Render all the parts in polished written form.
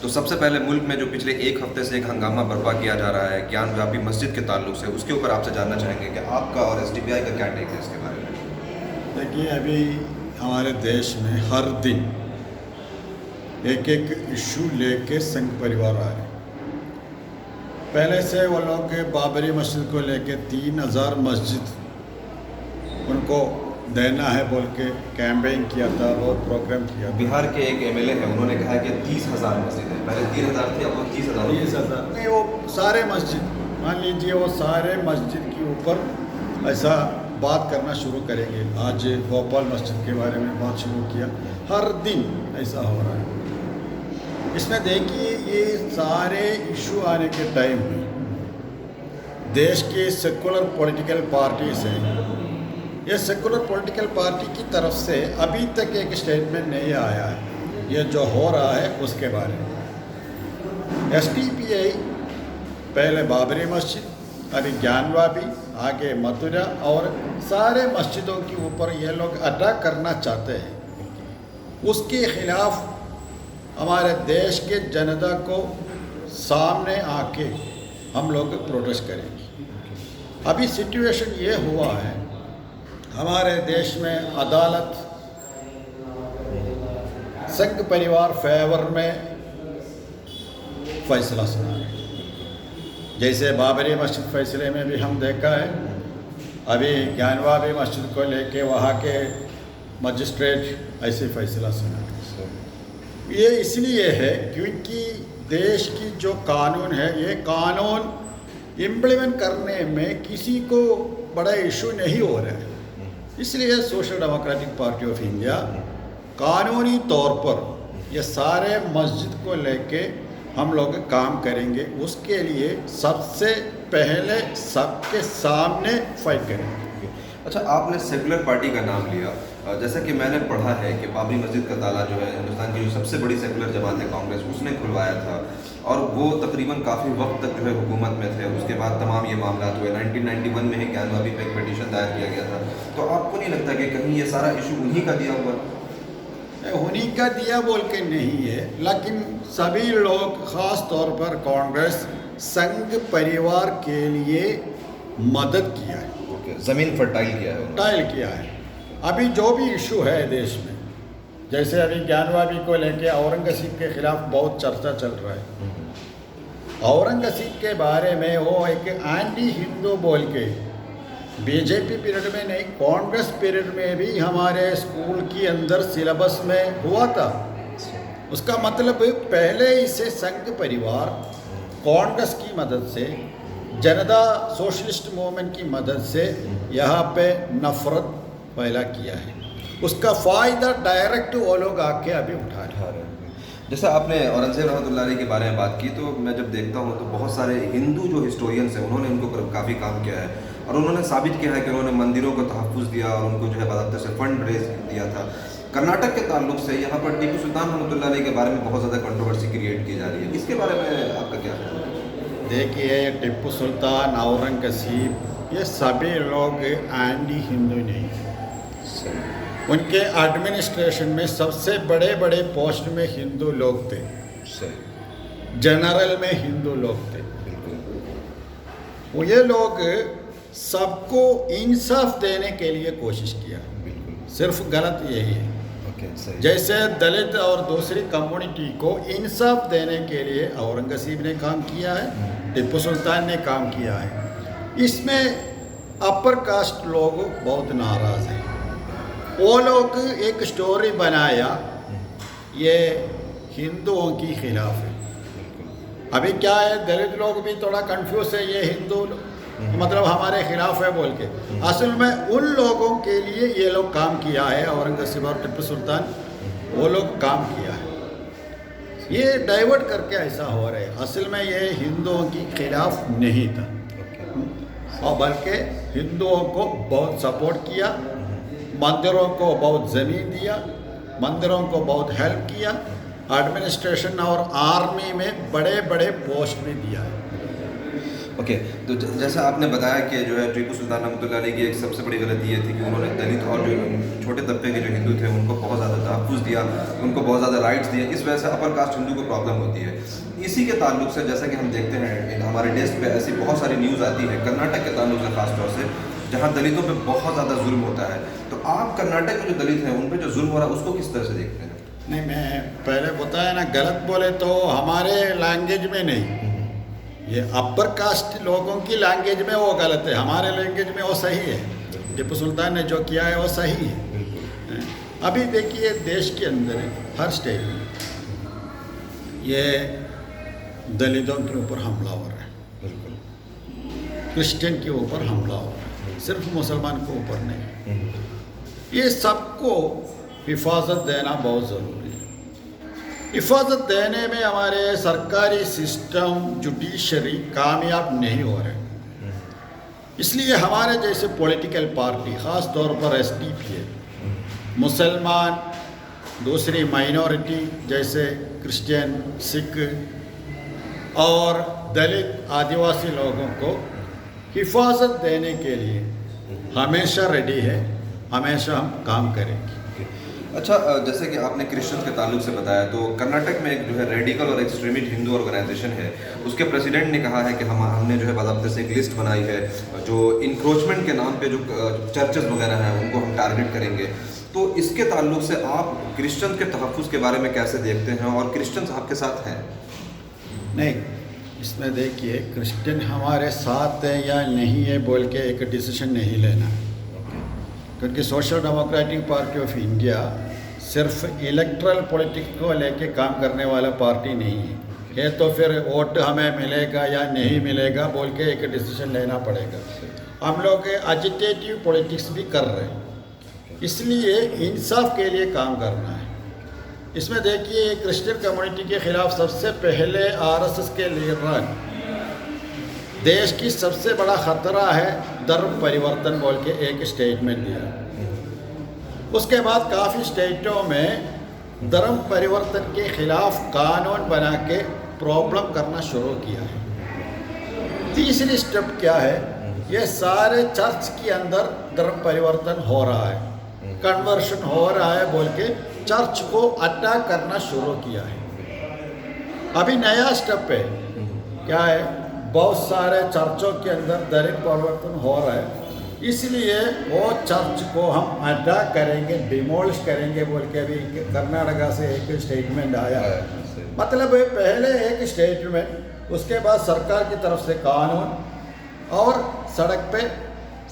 तो सबसे पहले मुल्क में जो पिछले एक हफ्ते से एक हंगामा बर्पा किया जा रहा है ज्ञान व्यापी मस्जिद के ताल्लुक से, उसके ऊपर आपसे जानना चाहेंगे कि आपका और एसडीपीआई का क्या टेक है इसके बारे में। देखिए, अभी हमारे देश में हर दिन एक एक इशू लेके संघ परिवार आ रहे हैं। पहले से वो लोग बाबरी मस्जिद को लेके 3000 मस्जिद उनको देना है बोल के कैंपेन किया था, वो प्रोग्राम किया था। बिहार के एक एमएलए हैं, उन्होंने कहा है कि 30,000 मस्जिद है, पहले 3,000 थी, अब वो 30,000 नहीं, वो सारे मस्जिद, मान लीजिए वो सारे मस्जिद के ऊपर ऐसा बात करना शुरू करेंगे। आज भोपाल मस्जिद के बारे में बात शुरू किया, हर दिन ऐसा हो रहा है। इसमें देखिए, ये सारे इशू आने के टाइम में देश के सेकुलर पॉलिटिकल पार्टीज हैं, ये सेकुलर पॉलिटिकल पार्टी की तरफ से अभी तक एक स्टेटमेंट नहीं आया है ये जो हो रहा है उसके बारे में। एसडीपीआई पहले बाबरी मस्जिद, अभी ज्ञानवापी, आगे मथुरा और सारे मस्जिदों के ऊपर ये लोग अटैक करना चाहते हैं। उसके खिलाफ हमारे देश के जनता को सामने आके हम लोग प्रोटेस्ट करेंगे। अभी सिचुएशन ये हुआ है, हमारे देश में अदालत संघ परिवार फेवर में फैसला सुना है। जैसे बाबरी मस्जिद फैसले में भी हम देखा है, अभी ज्ञानवापी मस्जिद को लेके वहाँ के मजिस्ट्रेट ऐसे फैसला सुना है। ये इसलिए है क्योंकि देश की जो कानून है, ये कानून इम्प्लीमेंट करने में किसी को बड़ा इशू नहीं हो रहा है। इसलिए social democratic party of India कानूनी तौर पर ये सारे मस्जिद को लेके हम लोग काम करेंगे। उसके लिए सबसे पहले सबके सामने फाइट करेंगे। अच्छा, आपने सेकुलर पार्टी का नाम लिया, जैसा कि मैंने पढ़ा है कि बाबरी मस्जिद का ताला जो है हिंदुस्तान की जो सबसे बड़ी सेकुलर जमात है कांग्रेस, उसने खुलवाया था और वो तकरीबन काफ़ी वक्त तक जो है हुकूमत में थे। उसके बाद तमाम ये मामला हुए, 1991 में ही ज्ञानवापी पे एक पिटीशन दायर किया गया था। तो आपको नहीं लगता कि कहीं ये सारा इशू उन्हीं का दिया हुआ? उन्हीं का दिया बोल के नहीं है, लेकिन सभी लोग ख़ास तौर पर कांग्रेस संघ परिवार के लिए मदद किया है। ज़मीन फर्टाइल किया है, फर्टाइल किया है। अभी जो भी इशू है देश में, जैसे अभी ज्ञानवापी को लेके औरंगज़ेब के खिलाफ बहुत चर्चा चल रहा है। औरंगज़ेब के बारे में वो एक एंटी हिंदू बोल के बीजेपी पीरियड में नहीं, कांग्रेस पीरियड में भी हमारे स्कूल के अंदर सिलेबस में हुआ था। उसका मतलब पहले ही से संघ परिवार कांग्रेस की मदद से, जनता सोशलिस्ट मूवमेंट की मदद से यहाँ पे नफरत पैदा किया है। उसका फ़ायदा डायरेक्ट वो लोग आके अभी उठा रहे हैं। जैसा आपने औरंगज़ेब रहमतुल्लाह अलैह के बारे में बात की, तो मैं जब देखता हूँ तो बहुत सारे हिंदू जो हिस्टोरियंस हैं उन्होंने उनको काफ़ी काम किया है और उन्होंने साबित किया है कि उन्होंने मंदिरों को तहफ़्फ़ुज़ दिया और उनको जो है बाकायदा से फंड रेज दिया था। कर्नाटक के ताल्लुक से यहाँ पर टीपू सुल्तान रहमतुल्लाह अलैह के बारे में बहुत ज़्यादा कंट्रोवर्सी क्रिएट की जा रही है, इसके बारे में आपका क्या ख्याल है? देखिए, टीपू सुल्तान, औरंगज़ेब, ये सभी लोग एंटी हिंदू नहीं हैं। उनके एडमिनिस्ट्रेशन में सबसे बड़े बड़े पोस्ट में हिंदू लोग थे, जनरल में हिंदू लोग थे। वो ये लोग सबको इंसाफ देने के लिए कोशिश किया, सिर्फ गलत यही है। जैसे दलित और दूसरी कम्युनिटी को इंसाफ देने के लिए औरंगज़ेब ने काम किया है, टीपू सुल्तान ने काम किया है। इसमें अपर कास्ट लोग बहुत नाराज़ हैं। वो लोग एक स्टोरी बनाया, ये हिंदुओं की खिलाफ है। अभी क्या है, दलित लोग भी थोड़ा कंफ्यूज है, ये हिंदू मतलब हमारे खिलाफ है बोल के। असल में उन लोगों के लिए ये लोग काम किया है, औरंगज़ेब और टीपू सुल्तान, वो लोग काम किया है। ये डाइवर्ट करके ऐसा हो रहा है। असल में ये हिंदुओं की खिलाफ नहीं था और बल्कि हिंदुओं को बहुत सपोर्ट किया, मंदिरों को बहुत ज़मीन दिया, मंदिरों को बहुत हेल्प किया, एडमिनिस्ट्रेशन और आर्मी में बड़े बड़े पोस्ट भी दिया है। ओके, तो जैसा आपने बताया कि जो है टीपू सुल्तान रहमतुल्लाह अलैह की एक सबसे बड़ी गलती ये थी कि उन्होंने दलित और जो छोटे तबके के जो हिंदू थे उनको बहुत ज़्यादा तहफ़्फ़ुज़ दिया, उनको बहुत ज़्यादा राइट्स दिए, इस वजह से अपर कास्ट हिंदू को प्रॉब्लम होती है। इसी के ताल्लुक से जैसा कि हम देखते हैं हमारे डेस्क पे ऐसी बहुत सारी न्यूज़ आती है कर्नाटक के ताल्लुक से ख़ास तौर से, जहाँ दलितों पे बहुत ज़्यादा जुल्म होता है। तो आप कर्नाटक में जो दलित हैं उन पे जो जुल्म हो रहा है उसको किस तरह से देखते हैं? नहीं, मैं पहले बताया ना, गलत बोले तो हमारे लैंग्वेज में नहीं, ये अपर कास्ट लोगों की लैंग्वेज में वो गलत है, हमारे लैंग्वेज में वो सही है। टीपू सुल्तान ने जो किया है वो सही है। अभी देखिए देश के अंदर हर स्टेट में ये दलितों के ऊपर हमला हो रहा है, क्रिश्चियन के ऊपर हमला हो रहा है, सिर्फ मुसलमान के ऊपर नहीं। ये सबको हिफाजत देना बहुत ज़रूरी है। हिफाजत देने में हमारे सरकारी सिस्टम, जुडिशरी कामयाब नहीं हो रहे। इसलिए हमारे जैसे पॉलिटिकल पार्टी, ख़ास तौर पर एसडीपी है, मुसलमान, दूसरी माइनॉरिटी जैसे क्रिश्चियन, सिख और दलित आदिवासी लोगों को हिफाजत देने के लिए हमेशा रेडी है, हमेशा हम काम करेंगे। अच्छा, जैसे कि आपने क्रिश्चियन के ताल्लुक से बताया, तो कर्नाटक में एक जो है रेडिकल और एक्सट्रीमिस्ट हिंदू ऑर्गेनाइजेशन है, उसके प्रेसिडेंट ने कहा है कि हमने जो है बाकायदा से एक लिस्ट बनाई है जो इंक्रोचमेंट के नाम पे जो चर्चेस वगैरह हैं उनको हम टारगेट करेंगे। तो इसके ताल्लुक से आप क्रिश्चियन के तहफ़्फ़ुज़ के बारे में कैसे देखते हैं और क्रिश्चियंस आपके साथ हैं? नहीं, इसमें देखिए क्रिश्चियन हमारे साथ है या नहीं है बोल के एक डिसीजन नहीं लेना, क्योंकि social democratic party of India सिर्फ इलेक्ट्रल पॉलिटिक्स को लेके काम करने वाला पार्टी नहीं है। ये तो फिर वोट हमें मिलेगा या नहीं मिलेगा बोल के एक डिसीजन लेना पड़ेगा। हम लोग एजिटेटिव पॉलिटिक्स भी कर रहे हैं, इसलिए इंसाफ के लिए काम करना है। इसमें देखिए क्रिश्चियन कम्युनिटी के ख़िलाफ़ सबसे पहले आरएसएस के लीडर देश की सबसे बड़ा ख़तरा है धर्म परिवर्तन बोल के एक स्टेटमेंट दिया। उसके बाद काफ़ी स्टेटों में धर्म परिवर्तन के ख़िलाफ़ कानून बना के प्रॉब्लम करना शुरू किया है। तीसरी स्टेप क्या है, ये सारे चर्च के अंदर धर्म परिवर्तन हो रहा है, कन्वर्शन हो रहा है बोल के चर्च को अटैक करना शुरू किया है। अभी नया स्टेप है, क्या है, बहुत सारे चर्चों के अंदर धर्म परिवर्तन हो रहा है, इसलिए वो चर्च को हम अटैक करेंगे, डिमोलिश करेंगे बोल के अभी कर्नाटका से एक स्टेटमेंट आया है। मतलब पहले एक स्टेटमेंट, उसके बाद सरकार की तरफ से कानून और सड़क पे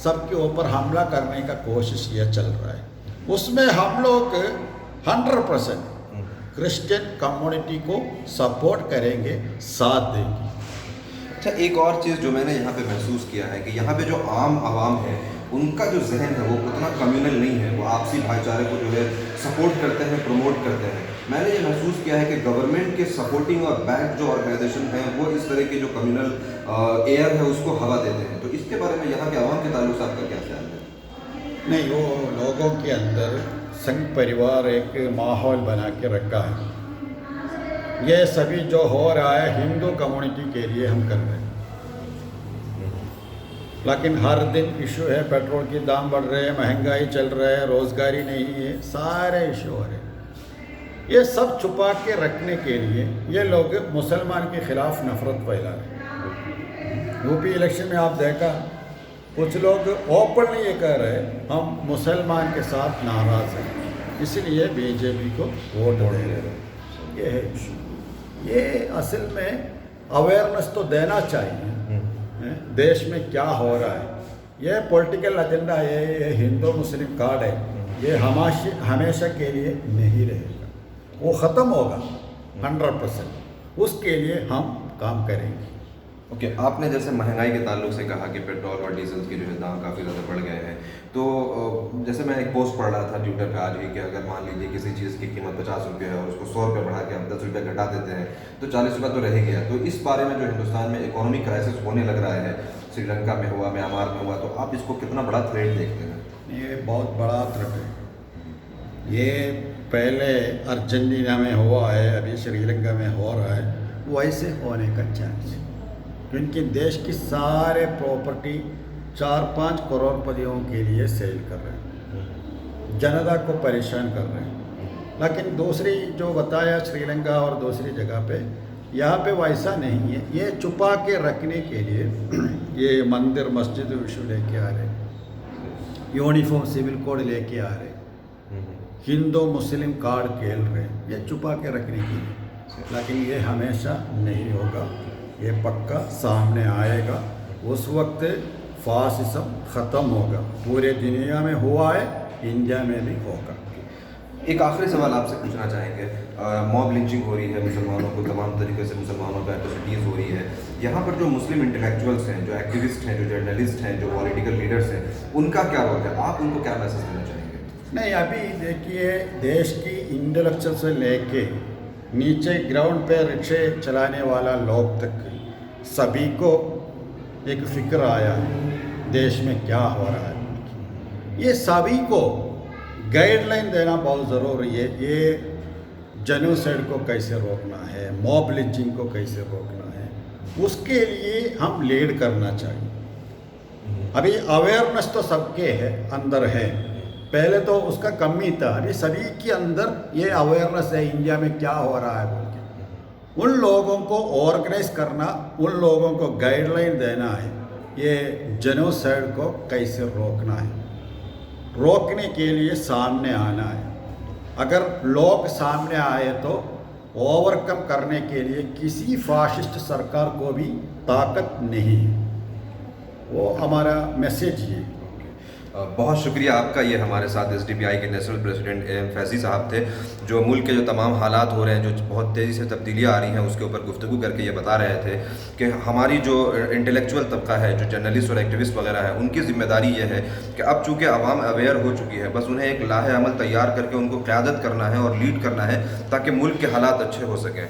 सबके ऊपर हमला करने का कोशिश यह चल रहा है। उसमें हम लोग 100% क्रिश्चियन कम्युनिटी को सपोर्ट करेंगे, साथ देंगे। अच्छा, एक और चीज़ जो मैंने यहाँ पे महसूस किया है कि यहाँ पे जो आम आवाम है उनका जो जहन है वो उतना कम्युनल नहीं है, वो आपसी भाईचारे को जो है सपोर्ट करते हैं, प्रमोट करते हैं। मैंने ये महसूस किया है कि गवर्नमेंट के सपोर्टिंग और बैक जो ऑर्गेनाइजेशन हैं वो इस तरह के जो कम्युनल एयर है उसको हवा देते हैं। तो इसके बारे में यहाँ के आवाम के ताल्लुक से आपका क्या ख्याल है? नहीं, वो लोगों के अंदर संघ परिवार एक माहौल बना के रखा है। ये सभी जो हो रहा है हिंदू कम्युनिटी के लिए हम कर रहे हैं, लेकिन हर दिन इशू है, पेट्रोल के दाम बढ़ रहे हैं, महंगाई चल रहा है, रोज़गारी नहीं है, सारे इशू हो रहे हैं। ये सब छुपा के रखने के लिए ये लोग मुसलमान के ख़िलाफ़ नफ़रत फैला रहे हैं। यूपी इलेक्शन में आप देखा, कुछ लोग ओपनली ये कह रहे हैं हम मुसलमान के साथ नाराज़ हैं, इसलिए बीजेपी को वोट दे रहे हैं। ये है इशू। ये असल में अवेयरनेस तो देना चाहिए देश में क्या हो रहा है। ये पॉलिटिकल एजेंडा, ये हिंदू मुस्लिम कार्ड है, ये हमेशा के लिए नहीं रहेगा, वो ख़त्म होगा 100%। उसके लिए हम काम करेंगे। ओके, आपने जैसे महंगाई के ताल्लुक से कहा कि पेट्रोल और डीजल के जो है दाम काफ़ी ज़्यादा बढ़ गए हैं, तो जैसे मैं एक पोस्ट पढ़ रहा था ट्विटर पे आज ही कि अगर मान लीजिए किसी चीज़ की कीमत 50 रुपये है और उसको 100 रुपये बढ़ा के हम 10 रुपये घटा देते हैं तो 40 रुपये तो रह गया। तो इस बारे में जो हिंदुस्तान में इकोनॉमिक क्राइसिस होने लग रहा है, श्रीलंका में हुआ, म्यांमार में हुआ, तो आप इसको कितना बड़ा थ्रेट देखते हैं? ये बहुत बड़ा थ्रेट है। ये पहले अर्जेंटीना में हुआ है, अभी श्रीलंका में हो रहा है, वैसे होने का चांस है। क्योंकि देश की सारे प्रॉपर्टी 4-5 करोड़पतियों के लिए सेल कर रहे हैं, जनता को परेशान कर रहे हैं। लेकिन दूसरी जो बताया श्रीलंका और दूसरी जगह पे, यहाँ पे वैसा नहीं है। ये छुपा के रखने के लिए ये मंदिर मस्जिद विश्व लेके आ रहे, यूनिफॉर्म सिविल कोड लेके आ रहे, हिंदू मुस्लिम कार्ड खेल रहे, ये छुपा के रखने के लिए। लेकिन ये हमेशा नहीं होगा, ये पक्का सामने आएगा। उस वक्त फासिज्म ख़त्म होगा, पूरे दुनिया में हुआ है, इंडिया में भी होगा। एक आखिरी सवाल आपसे पूछना चाहेंगे। मॉब लिंचिंग हो रही है मुसलमानों को, तमाम तरीके से मुसलमानों पर एट्रोसिटीज़ हो रही है। यहाँ पर जो मुस्लिम इंटेलेक्चुअल्स हैं, जो एक्टिविस्ट हैं, जो जर्नलिस्ट हैं, जो पॉलिटिकल लीडर्स हैं, उनका क्या रोल है? आप उनको क्या मैसेज देना चाहेंगे? नहीं, अभी देखिए, देश की इंटेलेक्चुअल से लेके नीचे ग्राउंड पे रिक्शे चलाने वाला लोग तक सभी को एक फिक्र आया है देश में क्या हो रहा है। ये सभी को गाइडलाइन देना बहुत ज़रूरी है। ये जेनोसाइड को कैसे रोकना है, मॉब लिंचिंग को कैसे रोकना है, उसके लिए हम लीड करना चाहिए। अभी अवेयरनेस तो सबके है, अंदर है, पहले तो उसका कमी था, अभी सभी के अंदर ये अवेयरनेस है इंडिया में क्या हो रहा है बोल के। उन लोगों को ऑर्गेनाइज करना, उन लोगों को गाइडलाइन देना है, ये जेनोसाइड को कैसे रोकना है। रोकने के लिए सामने आना है। अगर लोग सामने आए तो ओवरकम करने के लिए किसी फाशिस्ट सरकार को भी ताकत नहीं है। वो हमारा मैसेज है। बहुत शुक्रिया आपका। ये हमारे साथ SDPI के नेशनल प्रेसिडेंट AM फैज़ी साहब थे, जो मुल्क के जो तमाम हालात हो रहे हैं, जो बहुत तेज़ी से तब्दीलियाँ आ रही हैं, उसके ऊपर गुफ्तगू करके ये बता रहे थे कि हमारी जो इंटेलेक्चुअल तबका है, जो जर्नलिस्ट और एक्टिविस्ट वगैरह है, उनकी ज़िम्मेदारी ये है कि अब चूँकि आवाम अवेयर हो चुकी है, बस उन्हें एक लाहे अमल तैयार करके उनको क़यादत करना है और लीड करना है, ताकि मुल्क के हालात अच्छे हो सकें।